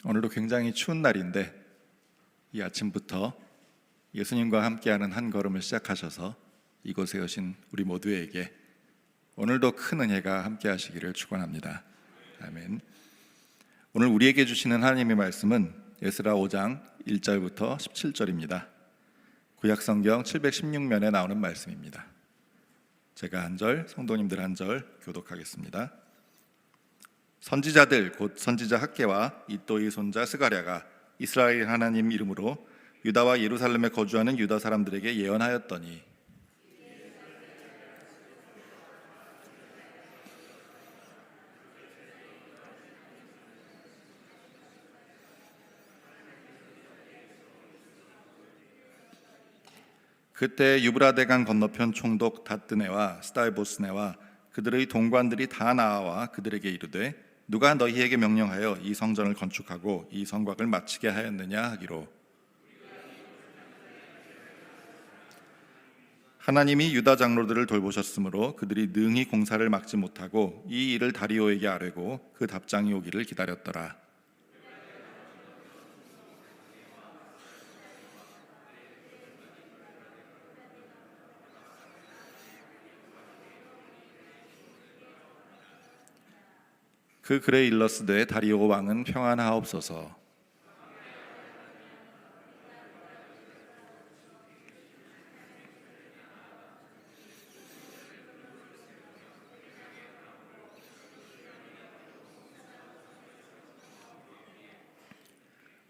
오늘도 굉장히 추운 날인데 이 아침부터 예수님과 함께하는 한 걸음을 시작하셔서 이곳에 오신 우리 모두에게 오늘도 큰 은혜가 함께하시기를 축원합니다. 아멘. 오늘 우리에게 주시는 하나님의 말씀은 에스라 5장 1절부터 17절입니다. 구약성경 716면에 나오는 말씀입니다. 제가 한 절, 성도님들 한 절 교독하겠습니다. 선지자들 곧 선지자 학개와 이또의 손자 스가랴가 이스라엘 하나님 이름으로 유다와 예루살렘에 거주하는 유다 사람들에게 예언하였더니 그때 유브라데강 건너편 총독 다뜨네와 스달보스네와 그들의 동관들이 다 나아와 그들에게 이르되 누가 너희에게 명령하여 이 성전을 건축하고 이 성곽을 마치게 하였느냐 하기로 하나님이 유다 장로들을 돌보셨으므로 그들이 능히 공사를 막지 못하고 이 일을 다리오에게 아뢰고 그 답장이 오기를 기다렸더라. 그 글에 일렀으되 다리오 왕은 평안하옵소서.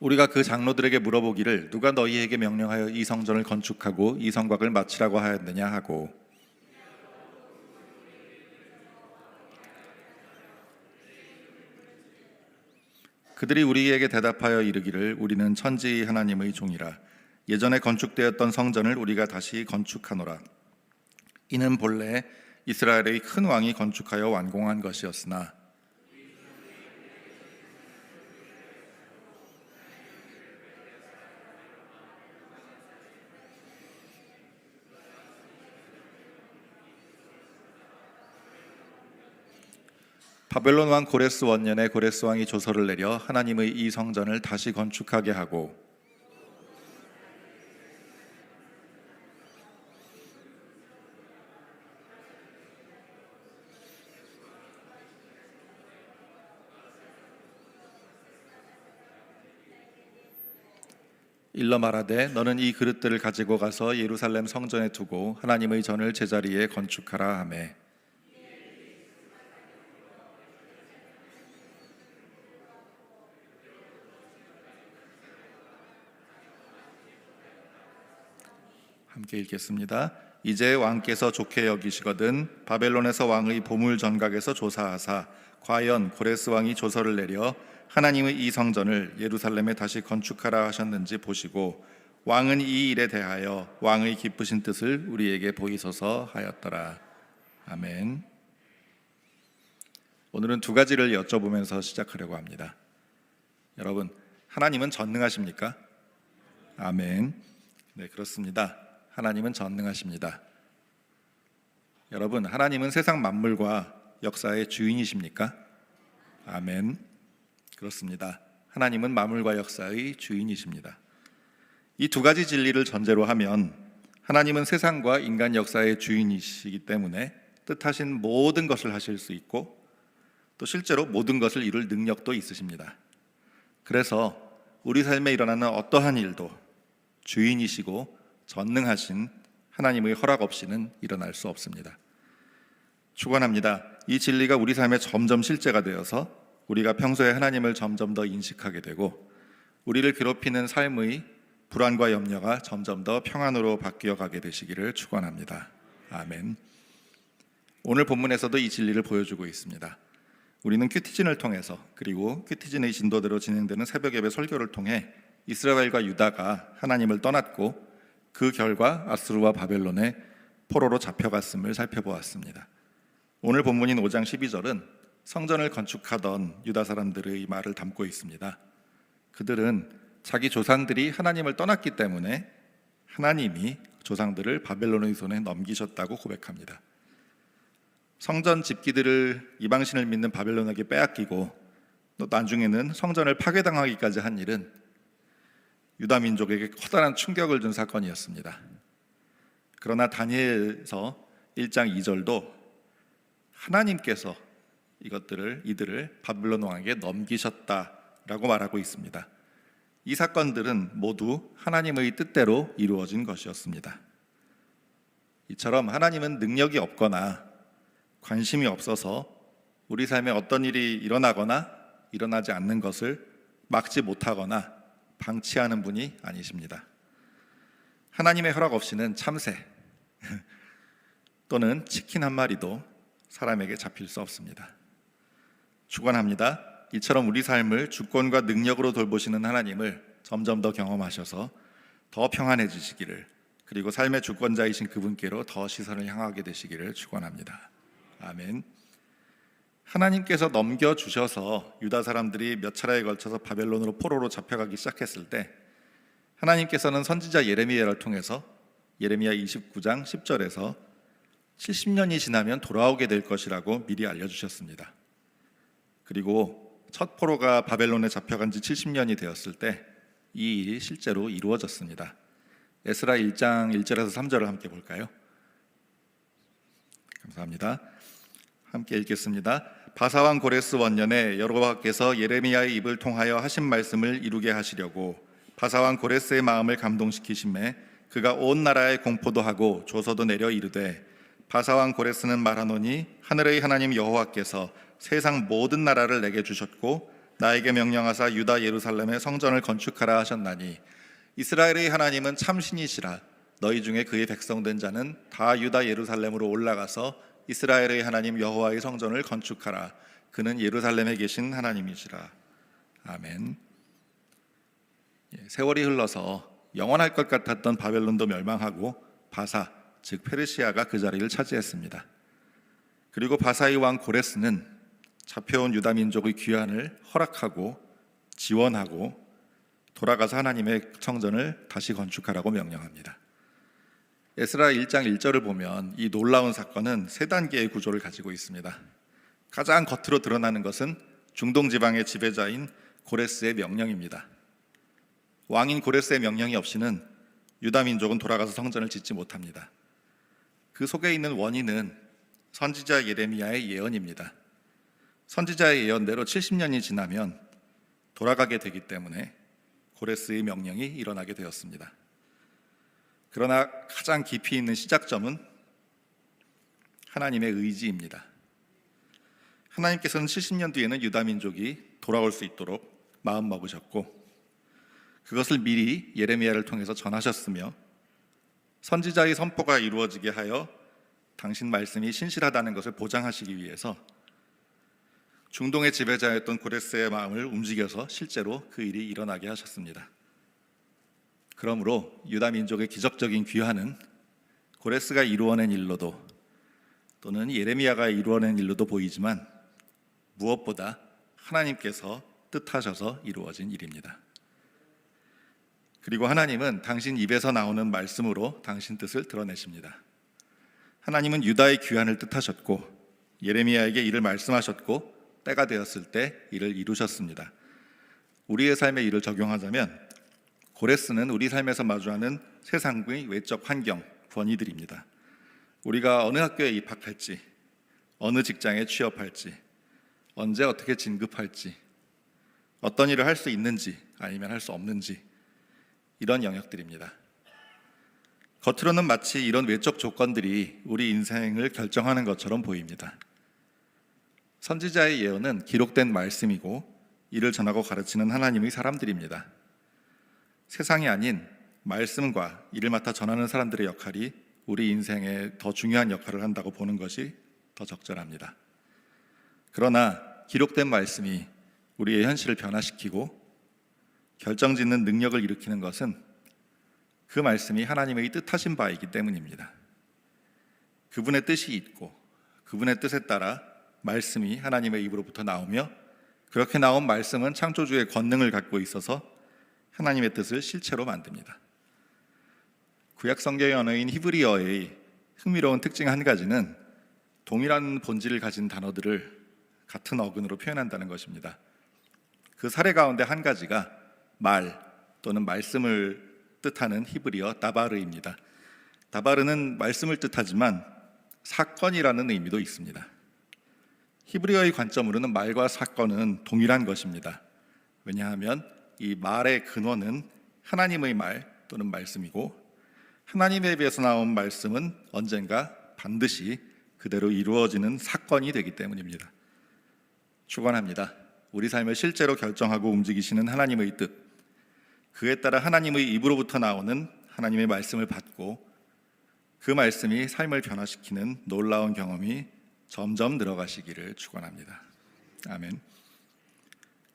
우리가 그 장로들에게 물어보기를 누가 너희에게 명령하여 이 성전을 건축하고 이 성곽을 마치라고 하였느냐 하고 그들이 우리에게 대답하여 이르기를 우리는 천지 하나님의 종이라. 예전에 건축되었던 성전을 우리가 다시 건축하노라. 이는 본래 이스라엘의 큰 왕이 건축하여 완공한 것이었으나 바벨론 왕 고레스 원년에 고레스 왕이 조서를 내려 하나님의 이 성전을 다시 건축하게 하고 일러 말하되 너는 이 그릇들을 가지고 가서 예루살렘 성전에 두고 하나님의 전을 제자리에 건축하라 하매 함께 읽겠습니다. 이제 왕께서 좋게 여기시거든 바벨론에서 왕의 보물 전각에서 조사하사 과연 고레스 왕이 조서를 내려 하나님의 이 성전을 예루살렘에 다시 건축하라 하셨는지 보시고 왕은 이 일에 대하여 왕의 기쁘신 뜻을 우리에게 보이소서 하였더라. 아멘. 오늘은 두 가지를 여쭤보면서 시작하려고 합니다. 여러분, 하나님은 전능하십니까? 아멘. 네, 그렇습니다. 하나님은 전능하십니다. 여러분, 하나님은 세상 만물과 역사의 주인이십니까? 아멘. 그렇습니다. 하나님은 만물과 역사의 주인이십니다. 이 두 가지 진리를 전제로 하면 하나님은 세상과 인간 역사의 주인이시기 때문에 뜻하신 모든 것을 하실 수 있고 또 실제로 모든 것을 이룰 능력도 있으십니다. 그래서 우리 삶에 일어나는 어떠한 일도 주인이시고 전능하신 하나님의 허락 없이는 일어날 수 없습니다. 축원합니다. 이 진리가 우리 삶에 점점 실제가 되어서 우리가 평소에 하나님을 점점 더 인식하게 되고 우리를 괴롭히는 삶의 불안과 염려가 점점 더 평안으로 바뀌어 가게 되시기를 축원합니다. 아멘. 오늘 본문에서도 이 진리를 보여주고 있습니다. 우리는 큐티즌을 통해서 그리고 큐티즌의 진도대로 진행되는 새벽 예배 설교를 통해 이스라엘과 유다가 하나님을 떠났고 그 결과 아수르와 바벨론의 포로로 잡혀갔음을 살펴보았습니다. 오늘 본문인 5장 12절은 성전을 건축하던 유다 사람들의 말을 담고 있습니다. 그들은 자기 조상들이 하나님을 떠났기 때문에 하나님이 조상들을 바벨론의 손에 넘기셨다고 고백합니다. 성전 집기들을 이방신을 믿는 바벨론에게 빼앗기고 또 나중에는 성전을 파괴당하기까지 한 일은 유다 민족에게 커다란 충격을 준 사건이었습니다. 그러나 다니엘서 1장 2절도 하나님께서 이들을 바벨론 왕에게 넘기셨다라고 말하고 있습니다. 이 사건들은 모두 하나님의 뜻대로 이루어진 것이었습니다. 이처럼 하나님은 능력이 없거나 관심이 없어서 우리 삶에 어떤 일이 일어나거나 일어나지 않는 것을 막지 못하거나 방치하는 분이 아니십니다. 하나님의 허락 없이는 참새 또는 치킨 한 마리도 사람에게 잡힐 수 없습니다. 축원합니다. 이처럼 우리 삶을 주권과 능력으로 돌보시는 하나님을 점점 더 경험하셔서 더 평안해지시기를, 그리고 삶의 주권자이신 그분께로 더 시선을 향하게 되시기를 축원합니다. 아멘. 하나님께서 넘겨주셔서 유다 사람들이 몇 차례에 걸쳐서 바벨론으로 포로로 잡혀가기 시작했을 때 하나님께서는 선지자 예레미야를 통해서 예레미야 29장 10절에서 70년이 지나면 돌아오게 될 것이라고 미리 알려주셨습니다. 그리고 첫 포로가 바벨론에 잡혀간 지 70년이 되었을 때 이 일이 실제로 이루어졌습니다. 에스라 1장 1절에서 3절을 함께 볼까요? 감사합니다. 함께 읽겠습니다. 바사왕 고레스 원년에 여호와께서 예레미야의 입을 통하여 하신 말씀을 이루게 하시려고 바사왕 고레스의 마음을 감동시키심에 그가 온 나라에 공포도 하고 조서도 내려 이르되, 바사왕 고레스는 말하노니 하늘의 하나님 여호와께서 세상 모든 나라를 내게 주셨고 나에게 명령하사 유다 예루살렘에 성전을 건축하라 하셨나니 이스라엘의 하나님은 참신이시라. 너희 중에 그의 백성된 자는 다 유다 예루살렘으로 올라가서 이스라엘의 하나님 여호와의 성전을 건축하라. 그는 예루살렘에 계신 하나님이시라. 아멘. 세월이 흘러서 영원할 것 같았던 바벨론도 멸망하고 바사, 즉 페르시아가 그 자리를 차지했습니다. 그리고 바사의 왕 고레스는 잡혀온 유다 민족의 귀환을 허락하고 지원하고 돌아가서 하나님의 성전을 다시 건축하라고 명령합니다. 에스라 1장 1절을 보면 이 놀라운 사건은 세 단계의 구조를 가지고 있습니다. 가장 겉으로 드러나는 것은 중동 지방의 지배자인 고레스의 명령입니다. 왕인 고레스의 명령이 없이는 유다 민족은 돌아가서 성전을 짓지 못합니다. 그 속에 있는 원인은 선지자 예레미야의 예언입니다. 선지자의 예언대로 70년이 지나면 돌아가게 되기 때문에 고레스의 명령이 일어나게 되었습니다. 그러나 가장 깊이 있는 시작점은 하나님의 의지입니다. 하나님께서는 70년 뒤에는 유다 민족이 돌아올 수 있도록 마음먹으셨고 그것을 미리 예레미야를 통해서 전하셨으며 선지자의 선포가 이루어지게 하여 당신 말씀이 신실하다는 것을 보장하시기 위해서 중동의 지배자였던 고레스의 마음을 움직여서 실제로 그 일이 일어나게 하셨습니다. 그러므로 유다 민족의 기적적인 귀환은 고레스가 이루어낸 일로도 또는 예레미야가 이루어낸 일로도 보이지만 무엇보다 하나님께서 뜻하셔서 이루어진 일입니다. 그리고 하나님은 당신 입에서 나오는 말씀으로 당신 뜻을 드러내십니다. 하나님은 유다의 귀환을 뜻하셨고 예레미야에게 이를 말씀하셨고 때가 되었을 때 이를 이루셨습니다. 우리의 삶에 이를 적용하자면 고레스는 우리 삶에서 마주하는 세상의 외적 환경, 권위들입니다. 우리가 어느 학교에 입학할지, 어느 직장에 취업할지, 언제 어떻게 진급할지, 어떤 일을 할 수 있는지 아니면 할 수 없는지, 이런 영역들입니다. 겉으로는 마치 이런 외적 조건들이 우리 인생을 결정하는 것처럼 보입니다. 선지자의 예언은 기록된 말씀이고 이를 전하고 가르치는 하나님의 사람들입니다. 세상이 아닌 말씀과 이를 맡아 전하는 사람들의 역할이 우리 인생에 더 중요한 역할을 한다고 보는 것이 더 적절합니다. 그러나 기록된 말씀이 우리의 현실을 변화시키고 결정짓는 능력을 일으키는 것은 그 말씀이 하나님의 뜻하신 바이기 때문입니다. 그분의 뜻이 있고 그분의 뜻에 따라 말씀이 하나님의 입으로부터 나오며 그렇게 나온 말씀은 창조주의 권능을 갖고 있어서 하나님의 뜻을 실체로 만듭니다. 구약 성경의 언어인 히브리어의 흥미로운 특징 한 가지는 동일한 본질을 가진 단어들을 같은 어근으로 표현한다는 것입니다. 그 사례 가운데 한 가지가 말 또는 말씀을 뜻하는 히브리어 다바르입니다. 다바르는 말씀을 뜻하지만 사건이라는 의미도 있습니다. 히브리어의 관점으로는 말과 사건은 동일한 것입니다. 왜냐하면 이 말의 근원은 하나님의 말 또는 말씀이고, 하나님에 비해서 나온 말씀은 언젠가 반드시 그대로 이루어지는 사건이 되기 때문입니다. 축원합니다. 우리 삶을 실제로 결정하고 움직이시는 하나님의 뜻, 그에 따라 하나님의 입으로부터 나오는 하나님의 말씀을 받고 그 말씀이 삶을 변화시키는 놀라운 경험이 점점 늘어가시기를 축원합니다. 아멘.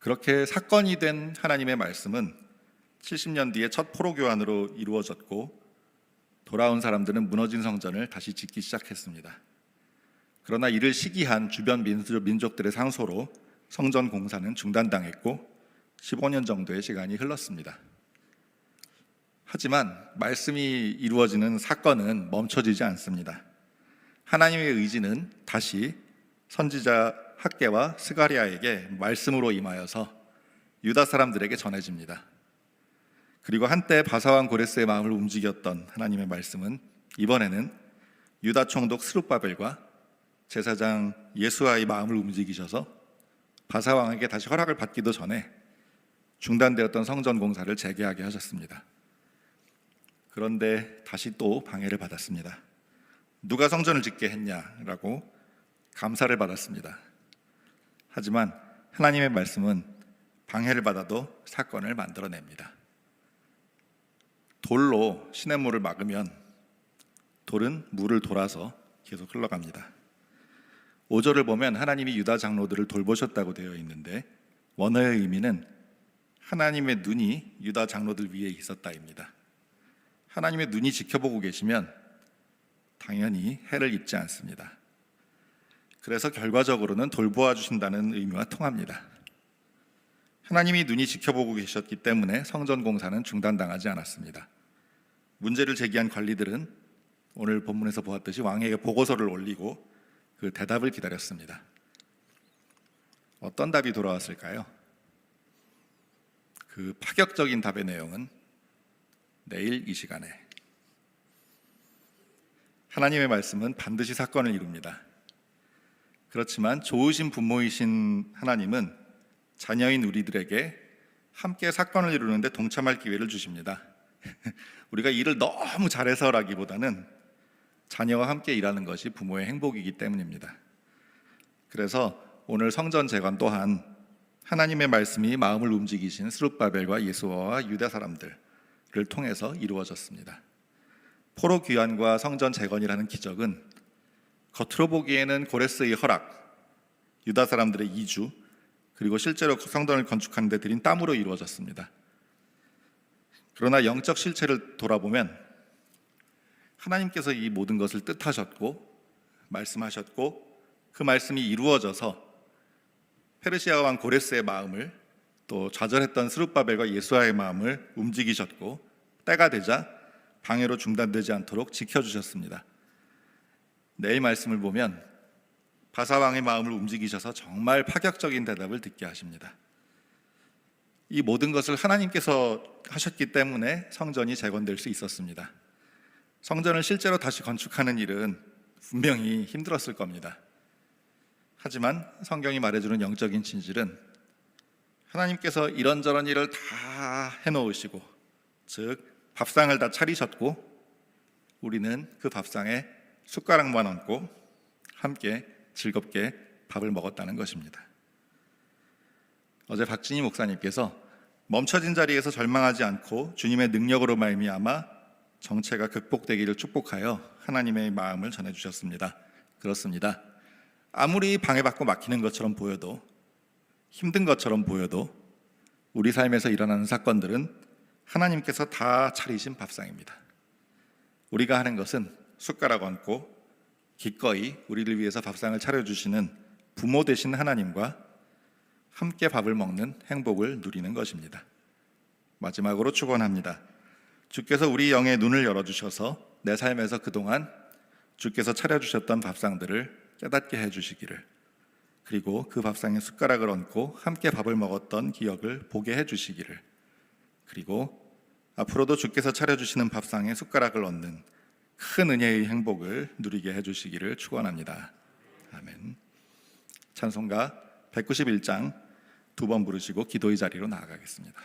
그렇게 사건이 된 하나님의 말씀은 70년 뒤에 첫 포로 교환으로 이루어졌고, 돌아온 사람들은 무너진 성전을 다시 짓기 시작했습니다. 그러나 이를 시기한 주변 민족들의 상소로 성전 공사는 중단당했고 15년 정도의 시간이 흘렀습니다. 하지만 말씀이 이루어지는 사건은 멈춰지지 않습니다. 하나님의 의지는 다시 선지자 학개와 스가랴에게 말씀으로 임하여서 유다 사람들에게 전해집니다. 그리고 한때 바사왕 고레스의 마음을 움직였던 하나님의 말씀은 이번에는 유다 총독 스룹바벨과 제사장 예수아의 마음을 움직이셔서 바사왕에게 다시 허락을 받기도 전에 중단되었던 성전 공사를 재개하게 하셨습니다. 그런데 다시 또 방해를 받았습니다. 누가 성전을 짓게 했냐라고 감사를 받았습니다. 하지만 하나님의 말씀은 방해를 받아도 사건을 만들어냅니다. 돌로 시냇물을 막으면 돌은 물을 돌아서 계속 흘러갑니다. 5절을 보면 하나님이 유다 장로들을 돌보셨다고 되어 있는데, 원어의 의미는 하나님의 눈이 유다 장로들 위에 있었다입니다. 하나님의 눈이 지켜보고 계시면 당연히 해를 입지 않습니다. 그래서 결과적으로는 돌보아 주신다는 의미와 통합니다. 하나님이 눈이 지켜보고 계셨기 때문에 성전 공사는 중단당하지 않았습니다. 문제를 제기한 관리들은 오늘 본문에서 보았듯이 왕에게 보고서를 올리고 그 대답을 기다렸습니다. 어떤 답이 돌아왔을까요? 그 파격적인 답의 내용은 내일 이 시간에. 하나님의 말씀은 반드시 사건을 이룹니다. 그렇지만 좋으신 부모이신 하나님은 자녀인 우리들에게 함께 사건을 이루는데 동참할 기회를 주십니다. 우리가 일을 너무 잘해서라기보다는 자녀와 함께 일하는 것이 부모의 행복이기 때문입니다. 그래서 오늘 성전 재건 또한 하나님의 말씀이 마음을 움직이신 스룹바벨과 예수아와 유다 사람들을 통해서 이루어졌습니다. 포로 귀환과 성전 재건이라는 기적은 겉으로 보기에는 고레스의 허락, 유다 사람들의 이주, 그리고 실제로 성전을 건축하는 데 들인 땀으로 이루어졌습니다. 그러나 영적 실체를 돌아보면 하나님께서 이 모든 것을 뜻하셨고 말씀하셨고 그 말씀이 이루어져서 페르시아 왕 고레스의 마음을, 또 좌절했던 스룹바벨과 예수아의 마음을 움직이셨고 때가 되자 방해로 중단되지 않도록 지켜주셨습니다. 내일 말씀을 보면 바사왕의 마음을 움직이셔서 정말 파격적인 대답을 듣게 하십니다. 이 모든 것을 하나님께서 하셨기 때문에 성전이 재건될 수 있었습니다. 성전을 실제로 다시 건축하는 일은 분명히 힘들었을 겁니다. 하지만 성경이 말해주는 영적인 진실은 하나님께서 이런저런 일을 다 해놓으시고, 즉 밥상을 다 차리셨고 우리는 그 밥상에 숟가락만 얹고 함께 즐겁게 밥을 먹었다는 것입니다. 어제 박진희 목사님께서 멈춰진 자리에서 절망하지 않고 주님의 능력으로 말미암아 정체가 극복되기를 축복하여 하나님의 마음을 전해주셨습니다. 그렇습니다. 아무리 방해받고 막히는 것처럼 보여도, 힘든 것처럼 보여도 우리 삶에서 일어나는 사건들은 하나님께서 다 차리신 밥상입니다. 우리가 하는 것은 숟가락 얹고 기꺼이 우리를 위해서 밥상을 차려주시는 부모 되신 하나님과 함께 밥을 먹는 행복을 누리는 것입니다. 마지막으로 축원합니다. 주께서 우리 영의 눈을 열어주셔서 내 삶에서 그동안 주께서 차려주셨던 밥상들을 깨닫게 해주시기를, 그리고 그 밥상에 숟가락을 얹고 함께 밥을 먹었던 기억을 보게 해주시기를, 그리고 앞으로도 주께서 차려주시는 밥상에 숟가락을 얹는 큰 은혜의 행복을 누리게 해주시기를 축원합니다. 아멘. 찬송가 191장 두 번 부르시고 기도의 자리로 나아가겠습니다.